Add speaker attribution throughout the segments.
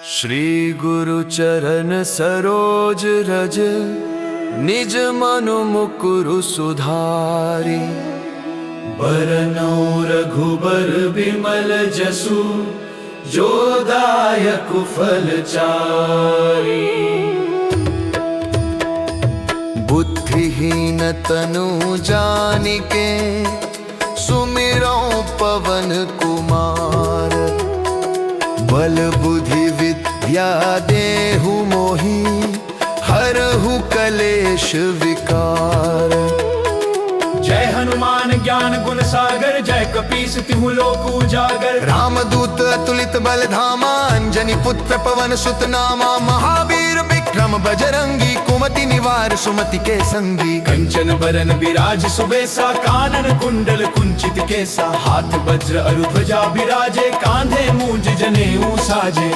Speaker 1: श्री गुरु चरण सरोज रज, निज मनु मुकुरु सुधारी। बरनौ रघुबर बिमल जसु, जो दायक फल चारी। बुद्धिहीन तनु जानिके, सुमिरौ पवन कुमार। बल बुद्धि विद्या देहु मोहि, हरहु कलेश विकार।
Speaker 2: जय हनुमान ज्ञान गुण सागर, जय कपीस तिहु लोक उजागर।
Speaker 1: रामदूत अतुलित बल धामा, अंजनी पुत्र पवन सुत नामा। महावीर विक्रम बजरंगी, कुमति निवार सुमति के संगी।
Speaker 2: कंचन बरन विराज सुबेसा, कानन कुंडल कुंचित केसा। हाथ वज्र अरु ध्वजा विराजे, कांधे मूंज जनेऊ साजे।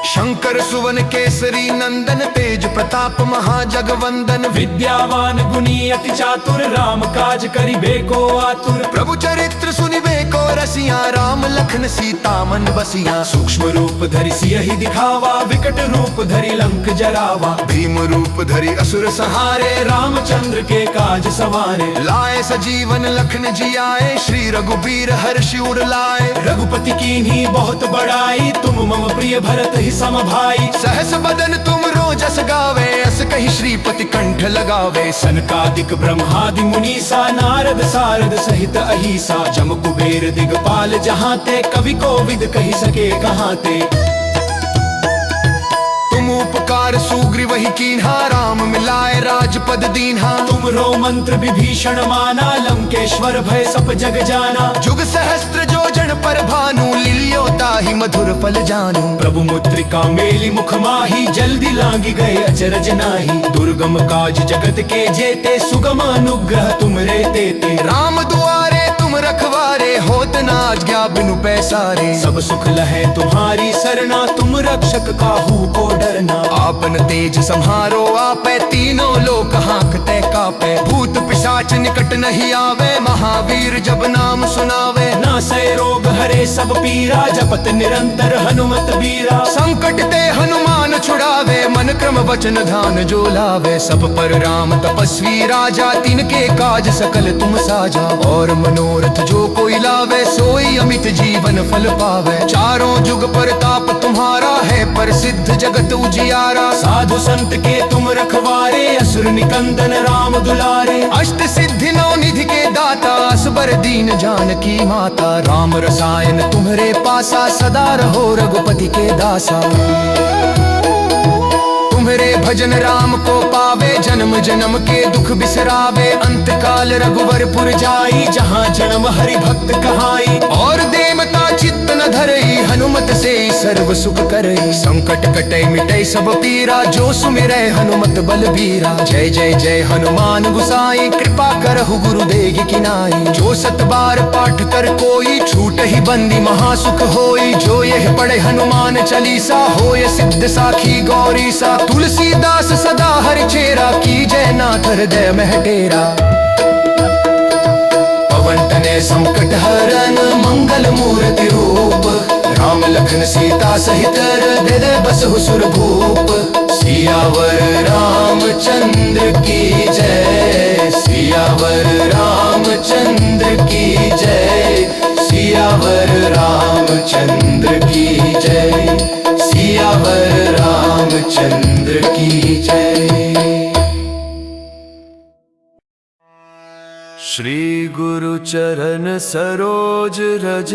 Speaker 1: शंकर सुवन केसरी नंदन, तेज प्रताप महाजगवंदन।
Speaker 2: विद्यावान गुणी अति चातुर, राम काज करिबे को आतुर।
Speaker 1: प्रभु चरित्र सुनिबे को रसिया, राम लखन सीता मन बसिया।
Speaker 2: सूक्ष्म रूप धरि सियहि दिखावा, विकट रूप धरि लंक जरावा।
Speaker 1: भीम रूप धरि असुर संहारे,
Speaker 2: रामचंद्र के काज सवारे।
Speaker 1: लाए सजीवन लखन जियाए, श्री रघुबीर हर्षि उर लाए।
Speaker 2: रघुपति कीन्ही बहुत बड़ाई, तुम मम प्रिय भरत ही सम भाई।
Speaker 1: सहस बदन तुम रोजस गावे, अस कहि श्रीपति कंठ लगावे।
Speaker 2: सनकादिक ब्रह्मादि मुनीसा, नारद सारद सहित अहिसा। जम कुबेर दिगपाल जहाते, कवि कोविद कहि सके कहाते।
Speaker 1: तुम उपकार सुग्रीव ही कीन्हा, राम मिलाए राजपद दीन्हा।
Speaker 2: तुमरो मंत्र विभीषण माना, लंकेश्वर भय सब जग जाना।
Speaker 1: जुग सहस्त्र जो जन पर भानु, लिलियो ताहि मधुर फल जानू।
Speaker 2: प्रभु मुद्रिका मेली मुख माही, जल्दी लांगी गए अचरज नाही। दुर्गम काज जगत के जेते, सुगम अनुग्रह तुमरे तेते।
Speaker 1: राम दुआरे तुम रखवारे, होत न आज्ञा बिनु पैसारे।
Speaker 2: सब सुख लहे तुम्हारी सरना, तुम रक्षक काहू को डरना।
Speaker 1: आपन तेज सम्हारो आपै, तीनों लोक हांकते कापै। भूत पिशाच निकट नहीं आवे, महावीर जब नाम सुनावे।
Speaker 2: नासै रोग हरे सब पीरा, जपत निरंतर हनुमत बीरा।
Speaker 1: संकट ते हनुमान छुड़ावे, मन क्रम वचन ध्यान जो लावे। सब पर राम तपस्वी राजा, तिनके काज सकल तुम साजा। और मनोरथ जो कोई लावे, सोई अमित जीवन फल पावे। चारों जुग परताप तुम्हारा है, प्रसिद्ध जगत उजियारा।
Speaker 2: साधु संत के तुम रखवारे, असुर निकंदन राम दुलारे।
Speaker 1: अष्ट सिद्धि नौ निधि के दाता, असबर दीन जानकी माता। राम रसायन तुम्हरे पासा, सदा रहो रघुपति के दासा। तुम्हरे भजन राम को पावे, जन्म जन्म के दुख बिसरावे। अंत काल रघुवरपुर जाई, जहाँ जन्म हरि भक्त कहाई। और देवता चित्त न धरई, हनुमत से सर्व सुख करई। संकट कटै मिटै सब पीरा, जो सुमिरै हनुमत बलबीरा। जय जय जय हनुमान गुसाई, कृपा करहु गुरुदेव की नाई। जो सत बार पाठ कर कोई, छूट ही बंदी महासुख होई। जो यह पढ़े हनुमान चालीसा, होय सिद्ध साखी गौरी सा। तुलसीदास सदा हरि चेरा, की जय नाथ हृदय मह डेरा। पवन तनय संकट हरन, मंगल मूर्ति रूप। राम लखन सीता सहित, हृदय बसहु सुर भूप। सियावर रामचंद्र की जय, सियावर रामचंद्र की जय। सियावर रामचंद्र की जय, सियावर रामचंद्र की जय। श्री गुरु चरण सरोज रज,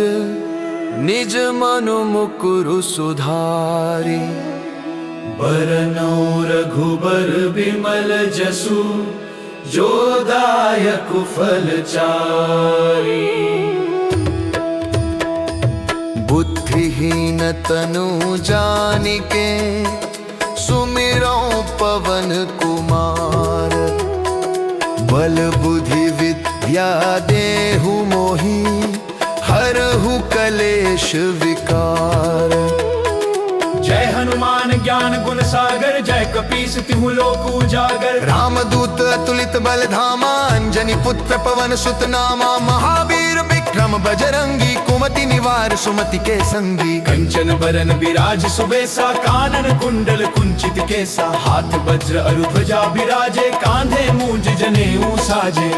Speaker 1: निज मनु मुकुरु सुधारी। बरनौ रघुबर बिमल जसु, जो दायक फल चारी। बुद्धिहीन तनु जानिके, सुमिरौ पवन कुमार। बल बुद्धि विद्या देहु मोहि, हरहु कलेश विकार।
Speaker 2: जय हनुमान ज्ञान गुण सागर, जय कपीस तिहु लोक उजागर।
Speaker 1: रामदूत अतुलित बल धामा, अंजनी पुत्र पवन सुत नामा। महावीर विक्रम बजरंगी, कुमति निवार सुमति के संगी।
Speaker 2: कंचन बरन विराज सुबेसा, कानन कुंडल कुंचित केसा। हाथ वज्र अरु ध्वजा विराजे, कांधे मूंज जनेऊ साजे।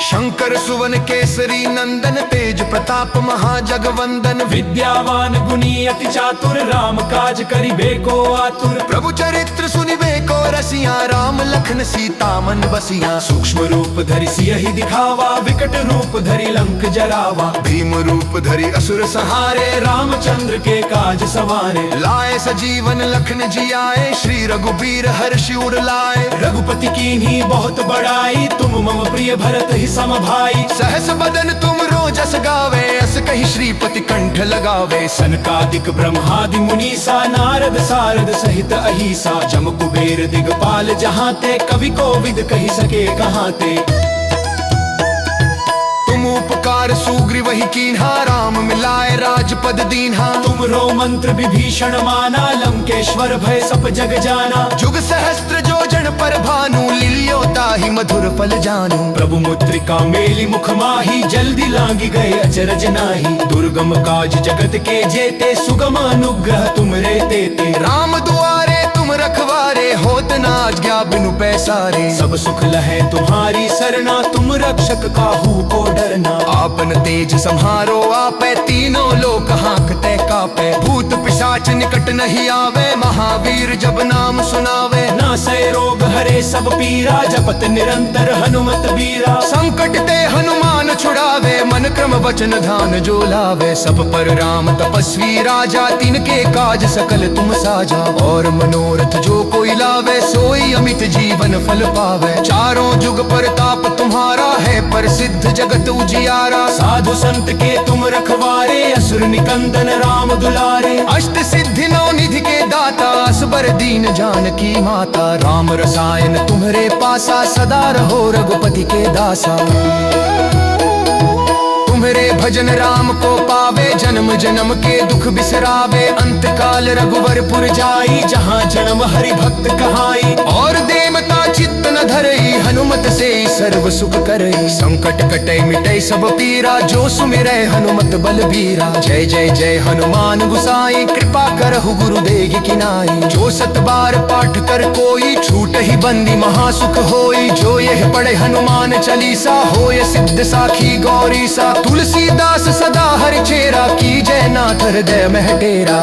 Speaker 1: शंकर सुवन केसरी नंदन, तेज प्रताप महाजगवंदन।
Speaker 2: विद्यावान गुणी अति चातुर, राम काज करिबे को आतुर।
Speaker 1: प्रभु चरित्र सुनिबे को रसिया, राम लखन सीता मन बसिया।
Speaker 2: सूक्ष्म रूप धरि सियहि दिखावा, विकट रूप धरि लंक जरावा।
Speaker 1: भीम रूप धरि असुर संहारे,
Speaker 2: रामचंद्र के काज सवारे।
Speaker 1: लाए सजीवन लखन जियाए, श्री रघुबीर हर्षि उर लाए।
Speaker 2: रघुपति कीन्ही बहुत बड़ाई, तुम मम प्रिय भरत ही सम भाई।
Speaker 1: सहस बदन तुम रोजस गावे, अस कहि श्रीपति कंठ लगावे।
Speaker 2: सनकादिक ब्रह्मादि मुनीसा, नारद सारद सहित अहिसा। जम कुबेर दिगपाल जहाँ ते, कवि कोविद कहि सके कहाँ ते।
Speaker 1: तुम उपकार सुग्रीव ही कीन्हा, राम मिलाए राजपद दीन्हा।
Speaker 2: तुम रो मंत्र विभीषण माना, लंकेश्वर भय सब जग जाना।
Speaker 1: जुग सहस्त्र जोजन पर भानु, लिलियो ताहि मधुर फल जानू।
Speaker 2: प्रभु मुद्रिका मेली मुख माही, जल्दी लांगी गए अचरज नाही। दुर्गम काज जगत के जेते, सुगम अनुग्रह तुम रे देते।
Speaker 1: राम दुआरे तुम रखवारे, होत न आज्ञा बिनु पैसारे।
Speaker 2: सब सुख लहे तुम्हारी सरना, तुम रक्षक काहू को डरना।
Speaker 1: आपन तेज संहारो आपे, तीनों लोक हांकते कापे। भूत पिशाच निकट नहीं आवे, महावीर जब नाम सुनावे।
Speaker 2: नासै रोग हरे सब पीरा, जपत निरंतर हनुमत बीरा।
Speaker 1: संकट ते हनुमान छुड़ावे, मन क्रम वचन ध्यान जो लावे। सब पर राम तपस्वी राजा, तिनके काज सकल तुम साजा। और मनोरथ जो कोई लावे, सोई अमित जीवन फल पावे। चारों जुग परताप तुम्हारा है, प्रसिद्ध जगत उजियारा।
Speaker 2: साधु संत के तुम रखवारे, असुर निकंदन राम दुलारे।
Speaker 1: अष्ट सिद्धि नौ निधि के दाता, असबर दीन जानकी माता। राम रसायन तुम्हरे पासा, सदा रहो रघुपति के दासा। तुम्हरे भजन राम को पावे, जन्म जन्म के दुख बिसरावे। अंत काल रघुवरपुर जाई, जहाँ जन्म हरि भक्त कहाई। और देमता चित्त न धरई, हनुमत से सर्व सुख करई। संकट कटै मिटै सब पीरा, जो सुमिरै हनुमत बलबीरा। जय जय जय हनुमान गुसाई, कृपा करहु गुरुदेव की नाई। जो सत बार पाठ कर कोई, छूट ही बंदी महासुख होई। जो यह पढ़े हनुमान चालीसा, होय सिद्ध साखी गौरी सा। तुलसीदास सदा हरि चेरा, की जय नाथ हृदय में डेरा।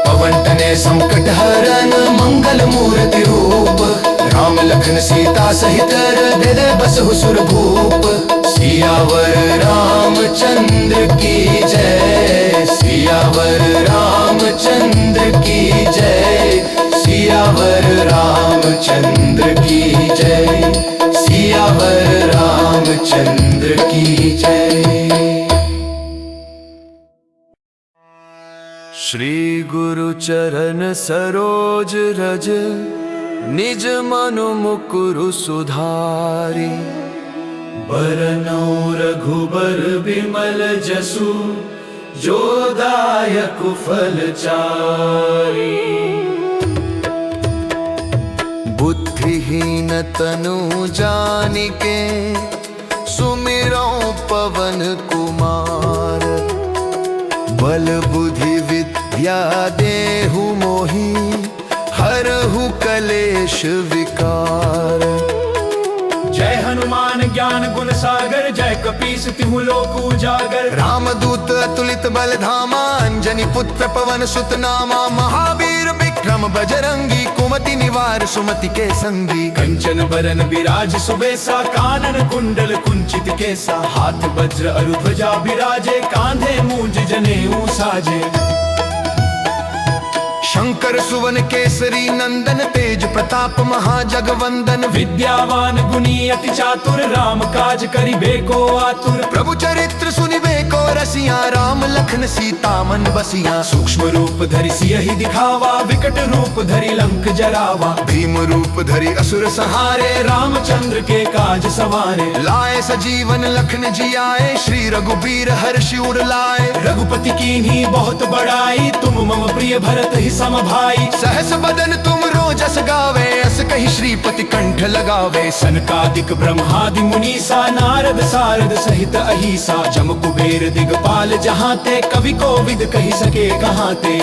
Speaker 1: पवन तनय संकट हरन, मंगल मूर्ति रूप। राम लखन सीता सहित, हृदय बसहु सुर भूप। सियावर रामचंद्र की जय, सियावर रामचंद्र की जय। सियावर रामचंद्र की जय, सियावर रामचंद्र की जय। श्री गुरु चरण सरोज रज, निज मनु मुकुरु सुधारी।
Speaker 2: बरनौ रघुबर बिमल जसु, जो दायक फल चारि।
Speaker 1: बुद्धिहीन तनु जानिके, सुमिरौ पवन कुमार। बल बुद्धि विद्या देहु मोहि, हरहु कलेश विकार।
Speaker 2: जय हनुमान ज्ञान गुण सागर, जय कपीस तिहु लोक उजागर।
Speaker 1: रामदूत अतुलित बल धामा, अंजनी पुत्र पवन सुत नामा। महावीर विक्रम बजरंगी, कुमति निवार सुमति के संगी।
Speaker 2: कंचन बरन विराज सुबेसा, कानन कुंडल कुंचित केसा। हाथ वज्र अरु ध्वजा विराजे, कांधे मूंज जनेऊ साजे।
Speaker 1: शंकर सुवन केसरी नंदन, तेज प्रताप महाजगवंदन।
Speaker 2: विद्यावान गुणी अति चातुर, राम काज करिबे को आतुर।
Speaker 1: प्रभु चरित्र सुनिबे को रसिया, रसिया राम लखन सीता मन बसिया।
Speaker 2: सूक्ष्म रूप धरि सियहि दिखावा, विकट रूप धरि लंक जरावा।
Speaker 1: भीम रूप धरि असुर संहारे,
Speaker 2: रामचंद्र के काज सवारे।
Speaker 1: लाए सजीवन लखन जी आए, श्री रघुबीर हर्षि उर लाए।
Speaker 2: रघुपति कीन्ही बहुत बड़ाई, तुम मम प्रिय भरत ही सम भाई।
Speaker 1: सहस बदन तुम रोजस गावे, अस कहि श्रीपति कंठ लगावे।
Speaker 2: सनकादिक ब्रह्मादि मुनीसा, नारद सारद सहित अहिसा। जम कुबेर दिगपाल जहाँ ते, कवि कोविद कहि सके कहाँ ते।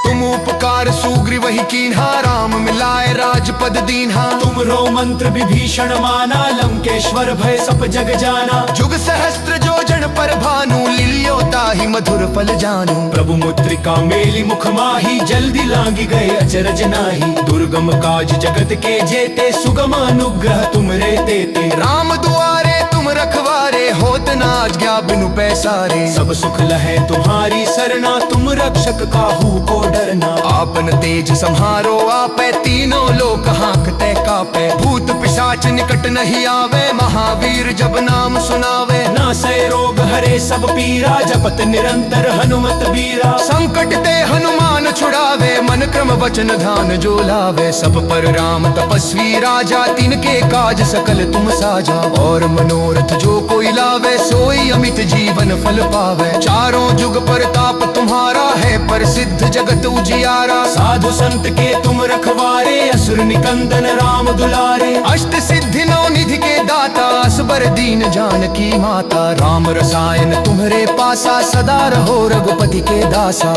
Speaker 1: तुम उपकार सुग्रीव ही कीन्हा, राम मिलाए राजपद दीन्हा।
Speaker 2: तुम रो मंत्र विभीषण माना, लंकेश्वर भय सब जग जाना।
Speaker 1: जुग सहस्त्र जो जन पर भानु, लिलियो ताहि मधुर फल जानू।
Speaker 2: प्रभु मुद्रिका मेली मुख माही, जल्दी लांगी गए अचरज नाही। दुर्गम काज जगत के जेते, सुगम अनुग्रह तुम रे तेते।
Speaker 1: राम दुआरे तुम रखवारे, होत न आज्ञा बिनु पैसारे।
Speaker 2: सब सुख लहे तुम्हारी सरना, तुम रक्षक काहू को डरना।
Speaker 1: आपन तेज संहारो आपे, तीनों लोक हाँकते कापे। भूत पिशाच निकट नहीं आवे, महावीर जब नाम सुनावे।
Speaker 2: नासै रोग हरे सब पीरा, जपत निरंतर हनुमत बीरा।
Speaker 1: संकट ते हनुमान छुड़ावे, मन क्रम वचन ध्यान जो लावे। सब पर राम तपस्वी राजा, तिनके काज सकल तुम साजा। और मनोरथ जो कोई लावे, सोई अमित जीवन फल पावे। चारों जुग परताप तुम्हारा है, प्रसिद्ध जगत उजियारा।
Speaker 2: साधु संत के तुम रखवारे, असुर निकंदन राम दुलारे।
Speaker 1: अष्ट सिद्धि नौ निधि के दाता, असबर दीन जानकी माता। राम रसायन तुम्हरे पासा, सदा रहो रघुपति के दासा।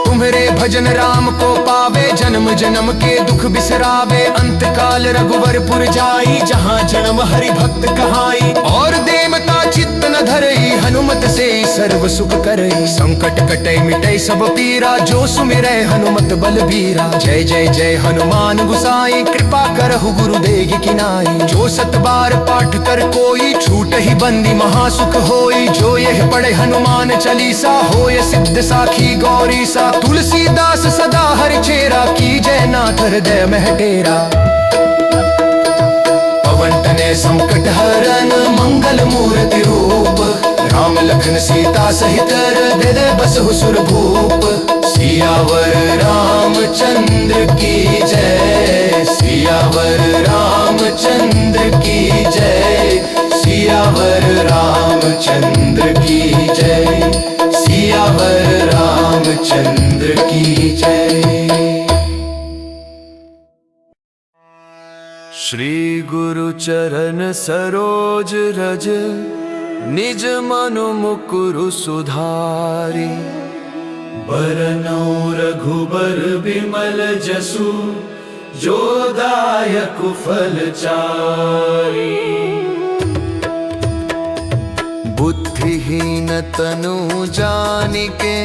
Speaker 1: तुम्हरे भजन राम को पावे, जन्म जन्म के दुख बिसरावे। अंत काल रघुवरपुर जाई, जहाँ जन्म हरि भक्त कहाई। और देवता चित्त न धरई, हनुमत से सर्व सुख करई। संकट कटै मिटै सब पीरा, जो सुमिरै हनुमत बलबीरा। जय जय जय हनुमान गुसाई, कृपा करहु गुरुदेव की नाई। जो सत बार पाठ कर कोई, छूट ही बंदी महासुख होई। जो यह पढ़े हनुमान चालीसा, होय सिद्ध साखी गौरी सा। तुलसीदास सदा हरि चेरा, की जय नाथ हृदय मह डेरा। पवन तनय संकट हरन, मंगल मूर्ति रूप। राम लखन सीता सहित, हृदय बसहु सुर भूप। सियावर रामचंद्र की जय, सियावर रामचंद्र की जय। सियावर रामचंद्र की जय, सियावर रामचंद्र की जय। श्री गुरु चरण सरोज रज, निज मनु मुकुरु सुधारी।
Speaker 2: बरनौ रघुबर बिमल जसु, जो दायक फल चारि।
Speaker 1: बुद्धिहीन तनु जानिके,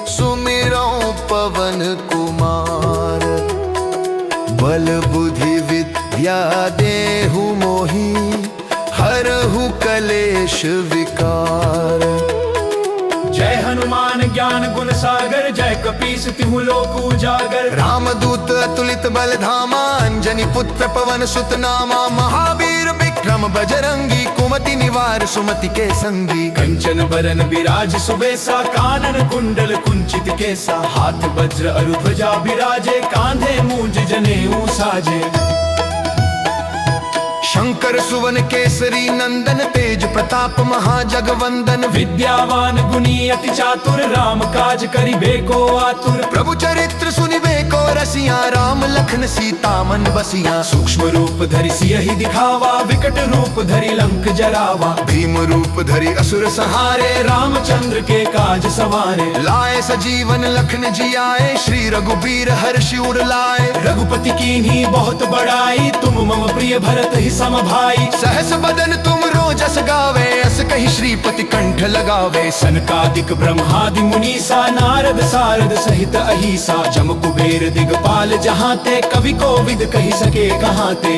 Speaker 1: सुमिरौ पवन कुमार। बल बुद्धि विद्या देहु मोहि, हरहु कलेश विकार।
Speaker 2: जय हनुमान ज्ञान गुण सागर, जय कपीस तिहु लोक उजागर।
Speaker 1: रामदूत अतुलित बल धामा, अंजनी पुत्र पवन सुत नामा। महावीर विक्रम बजरंगी, कुमति निवार सुमति के संगी।
Speaker 2: कंचन बरन विराज सुबेसा, कानन कुंडल कुंचित केसा। हाथ वज्र अरु ध्वजा बिराजे, कांधे मूंज जनेऊ साजे।
Speaker 1: शंकर सुवन केसरी नंदन, तेज प्रताप महाजगवंदन।
Speaker 2: विद्यावान गुणी अति चातुर, राम काज करिबे को आतुर।
Speaker 1: प्रभु चरित्र सुनिबे को रसिया, राम लखन सीता मन बसिया।
Speaker 2: सूक्ष्म रूप धरि सियहि दिखावा, विकट रूप धरि लंक जरावा।
Speaker 1: भीम रूप धरि असुर संहारे,
Speaker 2: रामचंद्र के काज सवारे।
Speaker 1: लाए सजीवन लखन जी आए, श्री रघुबीर हर्षि उर लाए।
Speaker 2: रघुपति कीन्ही बहुत बड़ाई, तुम मम प्रिय भरत ही सम भाई।
Speaker 1: सहस बदन तुम रोजस गावे, अस कहि श्रीपति कंठ लगावे।
Speaker 2: सनकादिक ब्रह्मादि मुनीसा, नारद सारद सहित अहिसा। जम कुबेर दिगपाल जहाँ ते, कवि कोविद कहि सके कहाँ ते।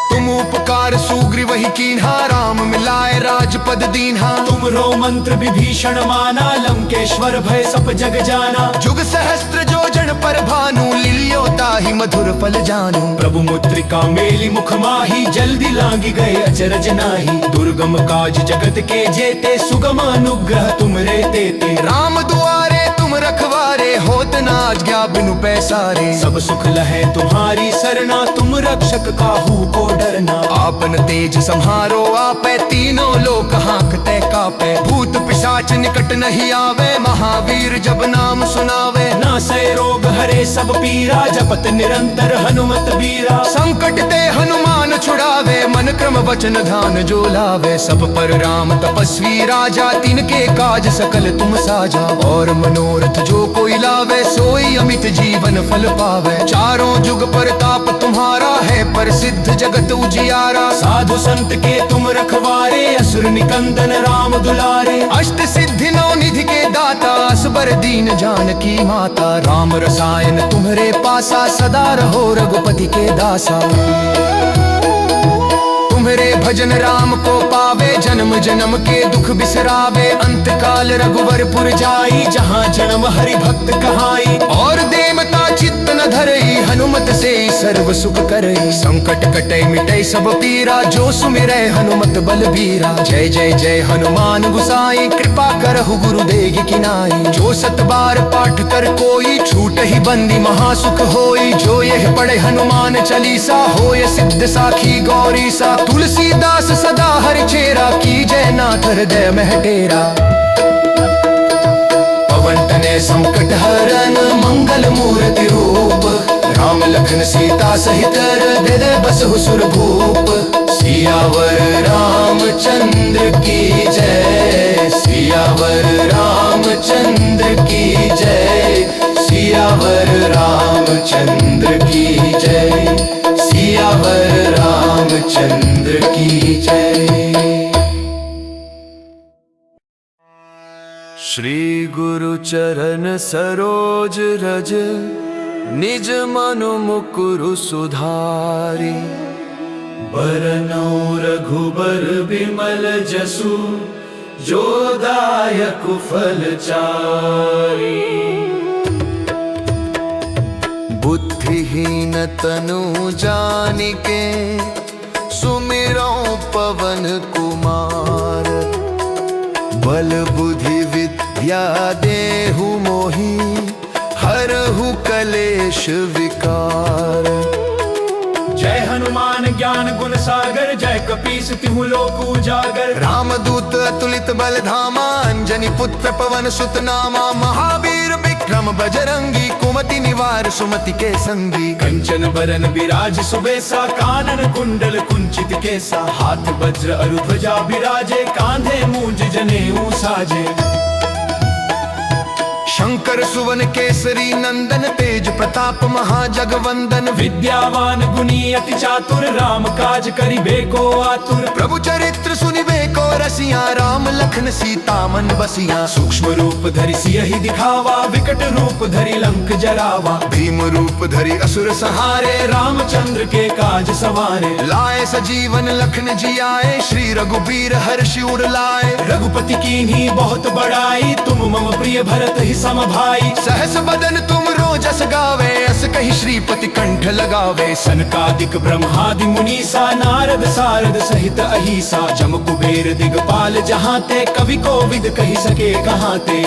Speaker 1: तुम उपकार उपकार सुग्रीव ही कीन्हा, राम मिलाए राजपद दीन्हा।
Speaker 2: तुम रो मंत्र विभीषण माना, लंकेश्वर भय सब जग जाना।
Speaker 1: जुग सहस्त्र जोजन पर भानु, लिलियो ताहि मधुर फल जानू।
Speaker 2: प्रभु मुद्रिका मेली मुख माही, जल्दी लांगी गए अचरज नाही। दुर्गम काज जगत के जेते, सुगम अनुग्रह तुम रे देते।
Speaker 1: राम दुआरे तुम रखवारे, होत न आज्ञा बिनु पैसारे।
Speaker 2: सब सुख लहे तुम्हारी सरना, तुम रक्षक काहू को डरना।
Speaker 1: आपन तेज संहारो आपे, तीनों लोक हाँकते कापे। भूत पिशाच निकट नहीं आवे, महावीर जब नाम सुनावे।
Speaker 2: नासै रोग हरे सब पीरा, जपत निरंतर हनुमत बीरा।
Speaker 1: संकट ते हनुमान छुड़ावे, मन क्रम वचन ध्यान जो लावे। सब पर राम तपस्वी राजा, तिनके काज सकल तुम साजा। और मनोरथ जो कोई लावे, सोई अमित जीवन फल पावे। चारों जुग परताप तुम्हारा है, प्रसिद्ध जगत उजियारा।
Speaker 2: साधु संत के तुम रखवारे, असुर निकंदन राम दुलारे।
Speaker 1: अष्ट सिद्धि नौ निधि के दाता, असबर दीन जानकी माता। राम रसायन तुम्हरे पासा, सदा रहो रघुपति के दासा। तुम्हरे भजन राम को पावे, जन्म जन्म के दुख बिसरावे। अंत काल रघुवरपुर जाई, जहाँ जन्म हरि भक्त कहाई। और देवता चित्त न धरई, हनुमत से सर्व सुख करई। संकट कटै मिटै सब पीरा, जो सुमिरै हनुमत बलबीरा। जय जय जय हनुमान गुसाई, कृपा करहु गुरुदेव की नाई। जो सत बार पाठ कर कोई, छूट ही बंदी महासुख होई। जो यह पढ़े हनुमान चालीसा, होय सिद्ध साखी गौरी सा। तुलसीदास सदा हरि चेरा, की जय नाथ हृदय में डेरा। पवन तनय संकट हरन, मंगल मूर्ति रूप। राम लखन सीता सहित, हृदय बसहु सुर भूप। सियावर रामचंद्र की जय, सियावर रामचंद्र की जय। सियावर रामचंद्र की जय, सियावर रामचंद्र की जय। श्री गुरु चरण सरोज रज, निज मनु मुकुरु सुधारी।
Speaker 2: बरनौ रघुबर बिमल जसु, जो दायक फल चारी।
Speaker 1: बुद्धिहीन तनु जानिके, सुमिरौ पवन कुमार। बल बुद्धि विद्या देहु मोहि, हरहु कलेश विकार।
Speaker 2: जय हनुमान ज्ञान गुण सागर, जय कपीस तिहु लोक उजागर।
Speaker 1: रामदूत अतुलित बल धामा, अंजनी पुत्र पवन सुत नामा। महावीर विक्रम बजरंगी, कुमति निवार सुमति के संगी।
Speaker 2: कंचन बरन बिराज सुबेसा, कानन कुंडल कुंचित केसा। हाथ वज्र अरु ध्वजा बिराजे, कांधे मूंज जनेऊ साजे।
Speaker 1: शंकर सुवन केसरी नंदन, तेज प्रताप महाजगवंदन।
Speaker 2: विद्यावान गुणी अति चातुर, राम काज करिबे को आतुर।
Speaker 1: प्रभु चरित्र सुनिबे को रसिया, राम लखन सीता मन बसिया।
Speaker 2: सूक्ष्म रूप धरि सियहि दिखावा, विकट रूप धरि लंक जरावा।
Speaker 1: भीम रूप धरि असुर संहारे,
Speaker 2: रामचंद्र के काज सवारे।
Speaker 1: लाए सजीवन लखन जियाए, श्री रघुबीर हर्षि उर लाए।
Speaker 2: रघुपति कीन्ही बहुत बड़ाई, तुम मम प्रिय भरत ही सम भाई।
Speaker 1: सहस बदन तुम रोजस गावे, अस कहि श्रीपति कंठ लगावे।
Speaker 2: सनकादिक ब्रह्मादि मुनीसा, नारद सारद सहित अहिसा। जम कुबेर दिगपाल जहाँ ते, कवि कोविद कहि सके कहाँ ते।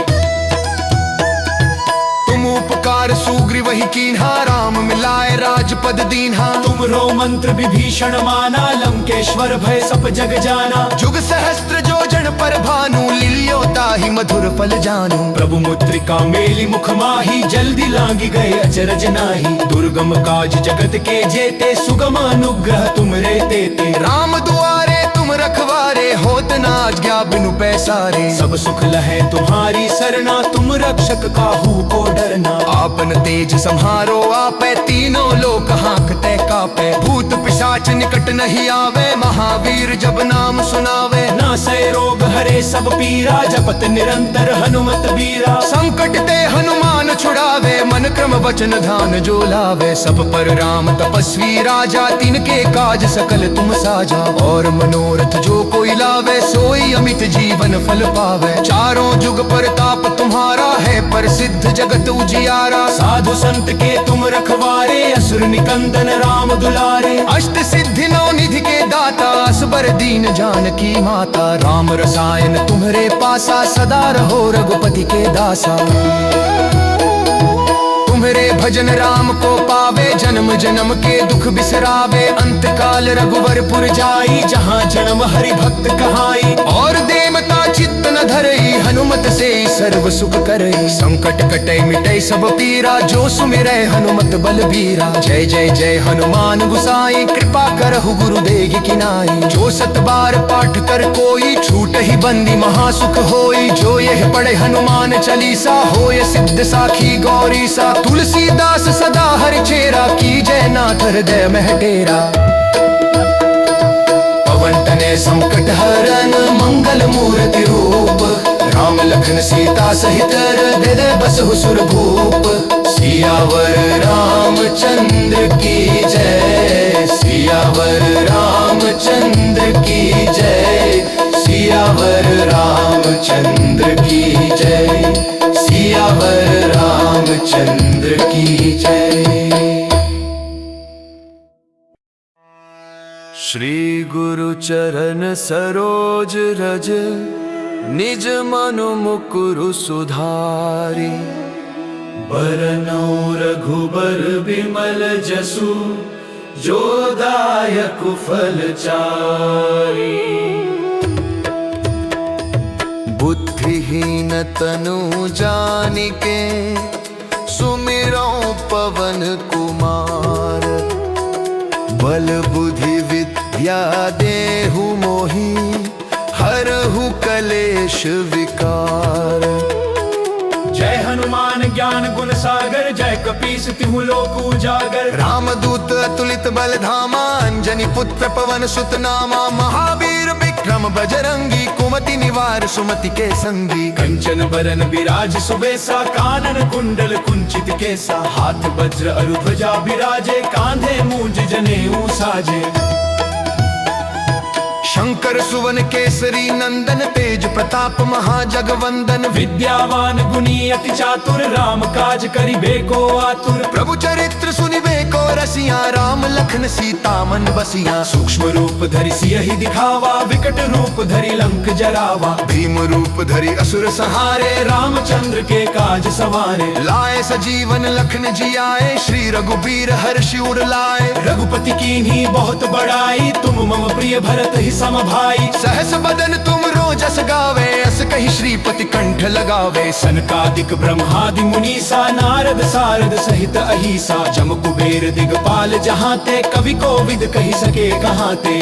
Speaker 1: तुम उपकार सुग्रीव ही कीन्हा, राम मिलाए राजपद दीन्हा।
Speaker 2: तुम रो मंत्र विभीषण माना, लंकेश्वर भय सब जग जाना।
Speaker 1: जुग सहस्त्र जोजन पर भानु, लिलियो ताहि मधुर फल जानू।
Speaker 2: प्रभु मुद्रिका मेली मुख माही, जल्दी लांगी गए अचरज नाही। दुर्गम काज जगत के जेते, सुगम अनुग्रह तुम रे देते।
Speaker 1: राम दुआरे तुम रखवारे, होत न आज्ञा बिनु पैसारे।
Speaker 2: सब सुख लहे तुम्हारी सरना, तुम रक्षक काहू को डरना।
Speaker 1: आपन तेज संहारो आपे, तीनों लोक हाँकते कापे। भूत पिशाच निकट नहीं आवे, महावीर जब नाम सुनावे।
Speaker 2: नासै रोग हरे सब पीरा, जपत निरंतर हनुमत बीरा।
Speaker 1: संकट ते हनुमान छुड़ावे, मन क्रम वचन ध्यान जो लावे। सब पर राम तपस्वी राजा, तिनके काज सकल तुम साजा। और मनोरथ जो कोई लावे, सोई अमित जीवन फल पावे। चारों जुग परताप तुम्हारा है, प्रसिद्ध जगत उजियारा।
Speaker 2: साधु संत के तुम रखवारे, असुर निकंदन राम दुलारे।
Speaker 1: अष्ट सिद्धि नौ निधि के दाता, असबर दीन जानकी माता। राम रसायन तुम्हरे पासा, सदा रहो रघुपति के दासा। तुम्हरे भजन राम को पावे, जन्म जन्म के दुख बिसरावे। अंत काल रघुवरपुर जाई, जहाँ जन्म हरि भक्त कहाई। और देवता चित्त न धरई, हनुमत से सर्व सुख करई। संकट कटै मिटै सब पीरा, जो सुमिरै हनुमत बलबीरा। जय जय जय हनुमान गुसाई, कृपा करहु गुरुदेव की नाई। जो सत बार पाठ कर कोई, छूट ही बंदी महासुख होई। जो यह पढ़े हनुमान चालीसा, होय सिद्ध साखी गौरी सा। तुलसीदास सदा हरि चेरा, की जय नाथ हृदय में टेरा। पवन तनय संकट हरन, मंगल मूर्ति रूप। राम लखन सीता सहित, हृदय बसहु सुरभूप। सियावर रामचंद्र की जय, सियावर रामचंद्र की जय। सियावर रामचंद्र की जय, सियावर रामचंद्र की जय। श्री गुरु चरण सरोज रज, निज मनु मुकुरु सुधारी।
Speaker 2: बरनौ रघुबर बिमल जसु, जो दायक फल चारि।
Speaker 1: बुद्धिहीन तनु जानिके, सुमिरौ पवन कुमार। बल बुद्धि विद्या देहु मोहि, हरहु कलेश विकार।
Speaker 2: जय हनुमान ज्ञान गुण सागर, जय कपीस तिहु लोक उजागर।
Speaker 1: रामदूत अतुलित बल धामा, अंजनी पुत्र पवन सुत नामा। महावीर विक्रम बजरंगी, कुमति निवार सुमति के संगी।
Speaker 2: कंचन बरन बिराज सुबेसा, कानन कुंडल कुंचित केसा। हाथ वज्र अरु ध्वजा बिराजे, कांधे मूंज जनेऊ साजे। शंकर सुवन केसरी नंदन, तेज प्रताप महाजगवंदन। विद्यावान गुणी अति चातुर, राम काज करिबे को आतुर।
Speaker 1: प्रभु चरित्र सुनिबे को रसिया, राम लखन सीता मन बसिया।
Speaker 2: सूक्ष्म रूप धरि सियहि दिखावा, विकट रूप धरि लंक जरावा।
Speaker 1: भीम रूप धरि असुर संहारे,
Speaker 2: रामचंद्र के काज सवारे।
Speaker 1: लाए सजीवन लखन जियाए, श्री रघुबीर हर्षि उर लाए।
Speaker 2: रघुपति कीन्ही बहुत बड़ाई, तुम मम प्रिय भरत ही सम भाई।
Speaker 1: सहस बदन तुम रोजस गावे, अस कहि श्रीपति कंठ लगावे।
Speaker 2: सनकादिक ब्रह्मादि मुनीसा, नारद सारद सहित अहिसा। जम कुबेर दिगपाल जहाँ ते, कवि कोविद कहि सके कहाँ ते।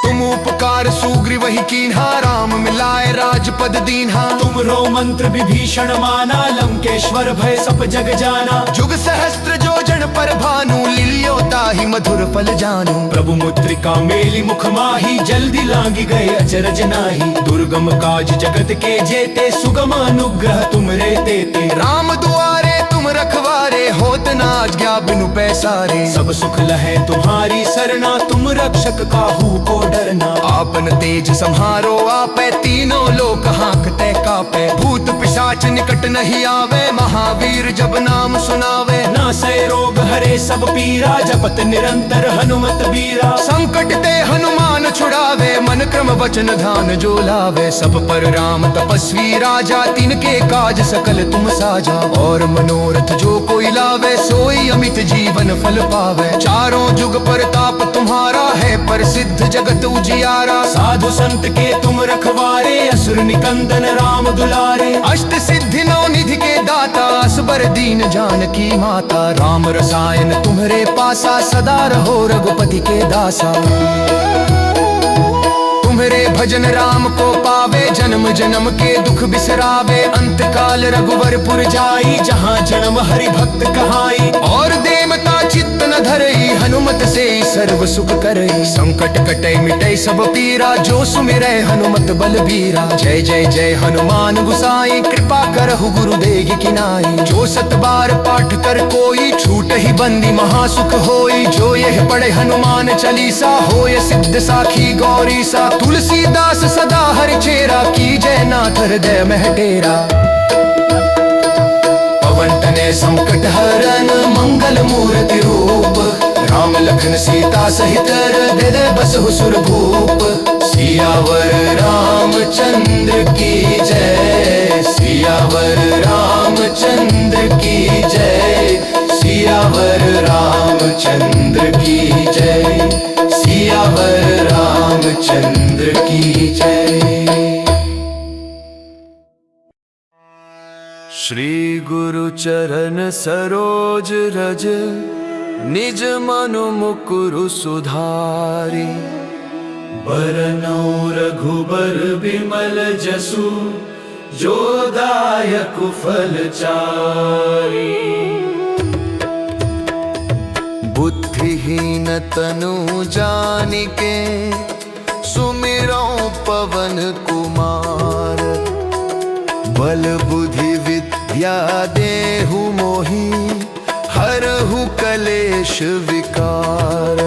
Speaker 1: तुम उपकार सुग्रीव ही कीन्हा, राम मिलाए राजपद दीन्हा।
Speaker 2: तुम रो मंत्र विभीषण माना, लंकेश्वर भय सब जग जाना।
Speaker 1: जुग सहस्त्र जो जन पर भानु, लिलियो ताहि मधुर फल जानू।
Speaker 2: प्रभु मुद्रिका मेली मुख माही, जल्दी लांगी गए अचरज नाही। दुर्गम काज जगत के जेते, सुगम अनुग्रह तुमरे तेते।
Speaker 1: राम दुआरे तुम रखवारे, होत न आज्ञा बिनु पैसारे।
Speaker 2: सब सुख लहे तुम्हारी सरना, तुम रक्षक काहू को डरना।
Speaker 1: आपन तेज संहारो आपे, तीनों लोक हाँकते कापे। भूत पिशाच निकट नहीं आवे, महावीर जब नाम सुनावे।
Speaker 2: नासै रोग हरे सब पीरा, जपत निरंतर हनुमत बीरा।
Speaker 1: संकट ते हनुमान छुड़ावे, मन क्रम वचन ध्यान जो लावे। सब पर राम तपस्वी राजा, तिनके काज सकल तुम साजा। और मनोरथ जो कोई लावे, सोई अमित जीवन फल पावे। चारों जुग परताप तुम्हारा है, प्रसिद्ध जगत उजियारा।
Speaker 2: साधु संत के तुम रखवारे, असुर निकंदन राम दुलारे।
Speaker 1: अष्ट सिद्धि नौ निधि के दाता, असबर दीन जानकी माता। राम रसायन तुम्हरे पासा, सदा रहो रघुपति के दासा। भजन राम को पावे, जन्म जन्म के दुख बिसरावे। अंत काल रघुवरपुर जाई, जहाँ जन्म हरि भक्त कहाई। और देवता चित्त न धरई, हनुमत से सर्व सुख करई। संकट कटे मिटे सब पीरा, जो सुमिरै हनुमत बलबीरा। जय जय जय हनुमान गुसाई, कृपा करहु गुरुदेव की नाई। जो सत बार पाठ कर कोई, छूट ही बंदी महासुख होई। जो यह पढ़े हनुमान चालीसा, होय सिद्ध साखी गौरी सा। तुलसीदास सदा हरि चेरा, की जय नाथ हृदय में डेरा। पवन तनय संकट हरन, मंगल मूर्ति रूप। राम लखन सीता सहित हृदय बसहु सुरभूप। सियावर रामचंद्र की जय, सियावर रामचंद्र की जय। सियावर रामचंद्र की जय, सियावर रामचंद्र की जय।
Speaker 2: श्री गुरु चरण सरोज रज, निज मनु मुकुरु सुधारी। बरनौ रघुबर बिमल जसु, जो दायक फल चारी। बुद्धिहीन तनु जानिके, सुमिरौ पवन कुमार। बल बुद्धि विद्या देहु मोहि, हरहु कलेश विकार।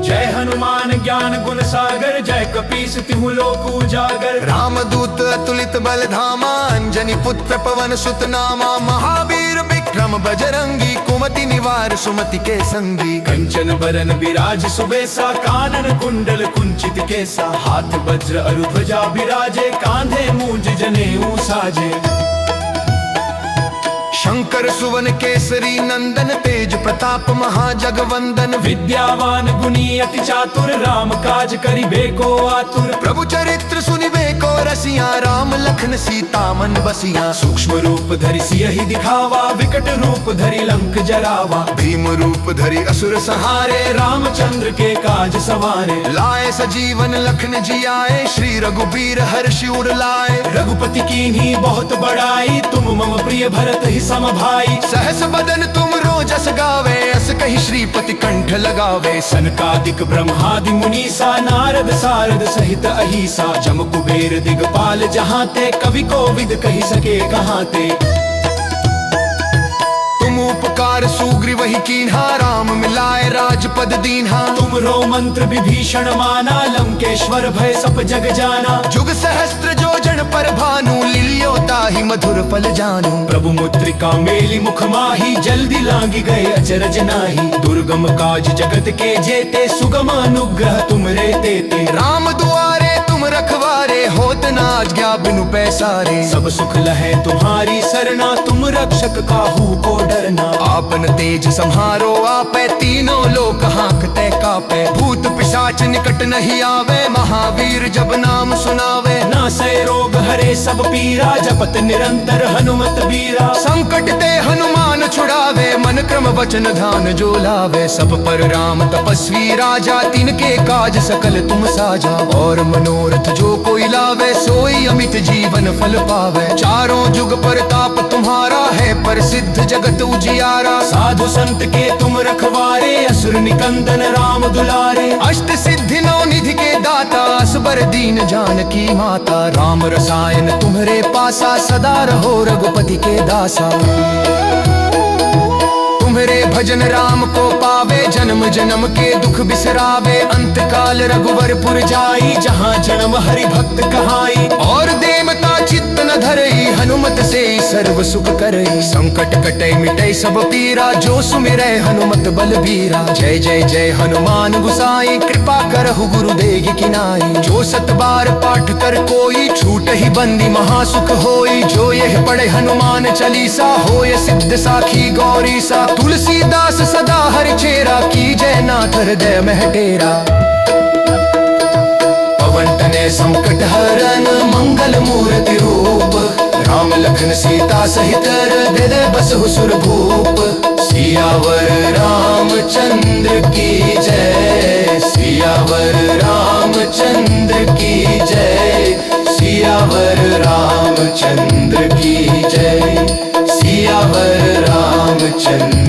Speaker 3: जय हनुमान ज्ञान गुण सागर, जय कपीस तिहु लोक उजागर।
Speaker 2: रामदूत अतुलित बल धामा, अंजनी पुत्र पवन सुत नामा। महावीर विक्रम बजरंगी, कुमति निवार सुमति के संगी।
Speaker 3: कंचन बरन विराज सुबेसा, कानन कुंडल कुंचित केसा। हाथ वज्र अरु ध्वजा बिराजे, कांधे मूंज जनेऊ साजे।
Speaker 2: शंकर सुवन केसरी नंदन, तेज प्रताप महाजगवंदन।
Speaker 3: विद्यावान गुणी अति चातुर, राम काज करिबे को आतुर।
Speaker 2: प्रभु चरित्र सुनिबे को रसिया, राम लखन सीता मन बसिया।
Speaker 3: सूक्ष्म रूप धरि सियहि दिखावा, विकट रूप धरि लंक जरावा।
Speaker 2: भीम रूप धरि असुर संहारे,
Speaker 3: रामचंद्र के काज सवारे।
Speaker 2: लाए सजीवन लखन जियाए, श्री रघुबीर हर्षि उर लाए।
Speaker 3: रघुपति कीन्ही बहुत बड़ाई, तुम मम प्रिय भरत ही सम भाई।
Speaker 2: सहस बदन तुम रोजस गावे, अस कहि श्रीपति कंठ लगावे।
Speaker 3: सनकादिक ब्रह्मादि मुनीसा, नारद सारद सहित अहिसा। जम कुबेर दिगपाल जहाँ ते, कवि कोविद कहि सके कहाँ ते।
Speaker 2: तुम उपकार सुग्रीव ही कीन्हा, राम मिलाए राजपद दीन्हा।
Speaker 3: तुम रो मंत्र विभीषण माना, लंकेश्वर भय सब जग जाना।
Speaker 2: जुग सहस्त्र जो जन पर भानु, लिलियो ताहि मधुर फल जानू।
Speaker 3: प्रभु मुद्रिका मेली मुख माही, जल्दी लांगी गए अचरज नाही। दुर्गम काज जगत के जेते, सुगम अनुग्रह तुम रे देते।
Speaker 2: राम दुआरे तुम रखवारे, होत न आज्ञा बिनु पैसारे।
Speaker 3: सब सुख लहे तुम्हारी सरना, तुम रक्षक काहू को डरना।
Speaker 2: आपन तेज सम्हारो आपै, तीनों लोक हांकते कापै। भूत पिशाच निकट नहीं आवे, महावीर जब नाम सुनावे।
Speaker 3: नासै रोग हरे सब पीरा, जपत निरंतर हनुमत बीरा।
Speaker 2: संकट ते हनुमान छुड़ावे, मन क्रम वचन ध्यान जो लावे। सब पर राम तपस्वी राजा, तिनके काज सकल तुम साजा। और मनोरथ जो कोई लावे, सोई अमित जीवन फल पावे। चारों जुग परताप तुम्हारा है, प्रसिद्ध जगत उजियारा।
Speaker 3: साधु संत के तुम रखवारे, असुर निकंदन राम दुलारे।
Speaker 2: अष्ट सिद्धि नौ निधि के दाता, असबर दीन जानकी माता। राम रसायन तुम्हरे पासा, सदा रहो रघुपति के दासा। तुम्हरे भजन राम को पावे, जन्म जन्म के दुख बिसरावे। अंत काल रघुवरपुर जाई, जहाँ जन्म हरि भक्त कहाई। और देवता चित्त न धरई, हनुमत से सर्व सुख करई। संकट कटे मिटे सब पीरा, जो सुमिरै हनुमत बलबीरा। जय जय जय हनुमान गुसाई, कृपा करहु गुरुदेव की नाई। जो सत बार पाठ कर कोई, छूट ही बंदी महासुख होई। जो यह पढ़े हनुमान चालीसा, होय सिद्ध साखी गौरी सा। तुलसीदास सदा हरि चेरा, की जय नाथ हृदय में डेरा। पवन तनय संकट हरन, मंगल मूर्ति रूप। राम लखन सीता सहित हृदय बसहु सुरभूप। सियावर रामचंद्र की जय, सियावर रामचंद्र की रामचंद्र की जय, सियावर रामचंद्र